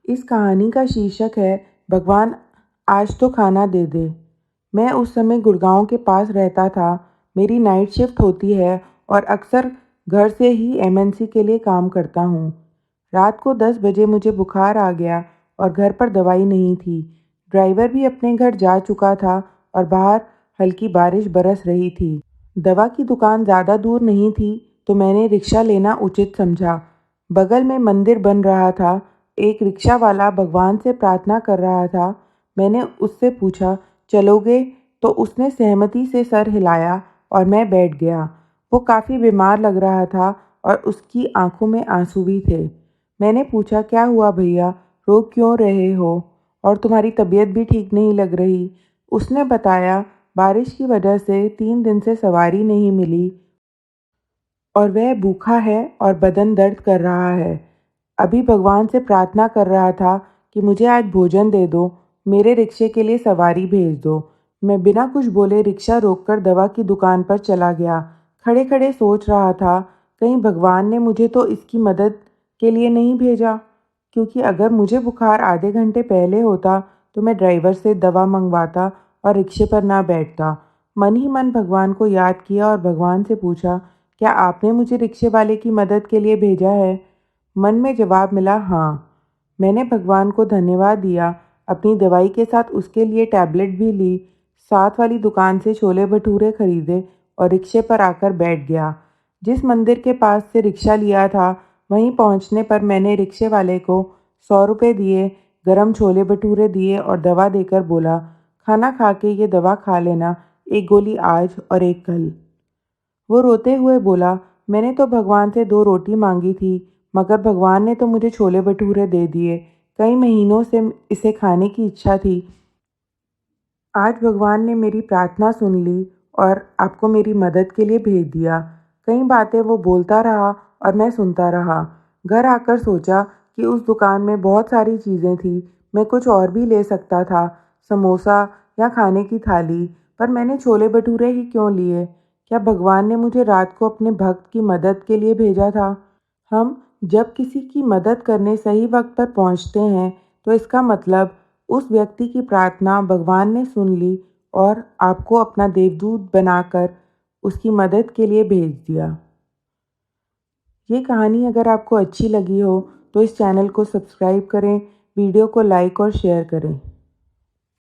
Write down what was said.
इस कहानी का शीर्षक है भगवान आज तो खाना दे दे। मैं उस समय गुड़गांव के पास रहता था। मेरी नाइट शिफ्ट होती है और अक्सर घर से ही एमएनसी के लिए काम करता हूँ। रात को 10 बजे मुझे बुखार आ गया और घर पर दवाई नहीं थी। ड्राइवर भी अपने घर जा चुका था और बाहर हल्की बारिश बरस रही थी। दवा की दुकान ज़्यादा दूर नहीं थी तो मैंने रिक्शा लेना उचित समझा। बगल में मंदिर बन रहा था। एक रिक्शा वाला भगवान से प्रार्थना कर रहा था। मैंने उससे पूछा, चलोगे? तो उसने सहमति से सर हिलाया और मैं बैठ गया। वो काफ़ी बीमार लग रहा था और उसकी आंखों में आंसू भी थे। मैंने पूछा, क्या हुआ भैया, रो क्यों रहे हो और तुम्हारी तबीयत भी ठीक नहीं लग रही। उसने बताया, बारिश की वजह से 3 दिन से सवारी नहीं मिली और वह भूखा है और बदन दर्द कर रहा है। अभी भगवान से प्रार्थना कर रहा था कि मुझे आज भोजन दे दो, मेरे रिक्शे के लिए सवारी भेज दो। मैं बिना कुछ बोले रिक्शा रोककर दवा की दुकान पर चला गया। खड़े खड़े सोच रहा था, कहीं भगवान ने मुझे तो इसकी मदद के लिए नहीं भेजा, क्योंकि अगर मुझे बुखार आधे घंटे पहले होता तो मैं ड्राइवर से दवा मंगवाता और रिक्शे पर ना बैठता। मन ही मन भगवान को याद किया और भगवान से पूछा, क्या आपने मुझे रिक्शे वाले की मदद के लिए भेजा है? मन में जवाब मिला, हाँ। मैंने भगवान को धन्यवाद दिया, अपनी दवाई के साथ उसके लिए टैबलेट भी ली, साथ वाली दुकान से छोले भटूरे खरीदे और रिक्शे पर आकर बैठ गया। जिस मंदिर के पास से रिक्शा लिया था, वहीं पहुंचने पर मैंने रिक्शे वाले को 100 रुपये दिए, गरम छोले भटूरे दिए और दवा देकर बोला, खाना खा के ये दवा खा लेना, एक गोली आज और एक कल। वो रोते हुए बोला, मैंने तो भगवान से 2 रोटी मांगी थी, मगर भगवान ने तो मुझे छोले भटूरे दे दिए। कई महीनों से इसे खाने की इच्छा थी। आज भगवान ने मेरी प्रार्थना सुन ली और आपको मेरी मदद के लिए भेज दिया। कई बातें वो बोलता रहा और मैं सुनता रहा। घर आकर सोचा कि उस दुकान में बहुत सारी चीज़ें थी, मैं कुछ और भी ले सकता था, समोसा या खाने की थाली, पर मैंने छोले भटूरे ही क्यों लिए? क्या भगवान ने मुझे रात को अपने भक्त की मदद के लिए भेजा था? हम जब किसी की मदद करने सही वक्त पर पहुंचते हैं, तो इसका मतलब उस व्यक्ति की प्रार्थना भगवान ने सुन ली और आपको अपना देवदूत बनाकर उसकी मदद के लिए भेज दिया। ये कहानी अगर आपको अच्छी लगी हो तो इस चैनल को सब्सक्राइब करें, वीडियो को लाइक और शेयर करें।